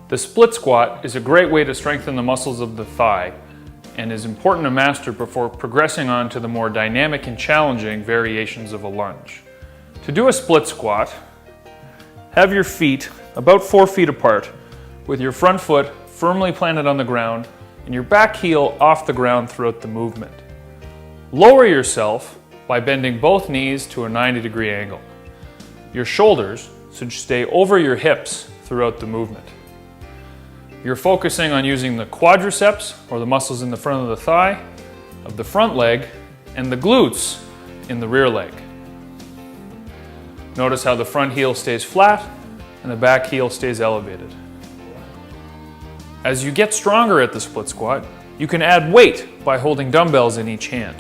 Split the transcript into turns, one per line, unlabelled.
The split squat is a great way to strengthen the muscles of the thigh and is important to master before progressing on to the more dynamic and challenging variations of a lunge. To do a split squat, have your feet about 4 feet apart with your front foot firmly planted on the ground and your back heel off the ground throughout the movement. Lower yourself by bending both knees to a 90-degree angle. Your shoulders should stay over your hips throughout the movement. You're focusing on using the quadriceps, or the muscles in the front of the thigh, of the front leg, and the glutes in the rear leg. Notice how the front heel stays flat and the back heel stays elevated. As you get stronger at the split squat, you can add weight by holding dumbbells in each hand.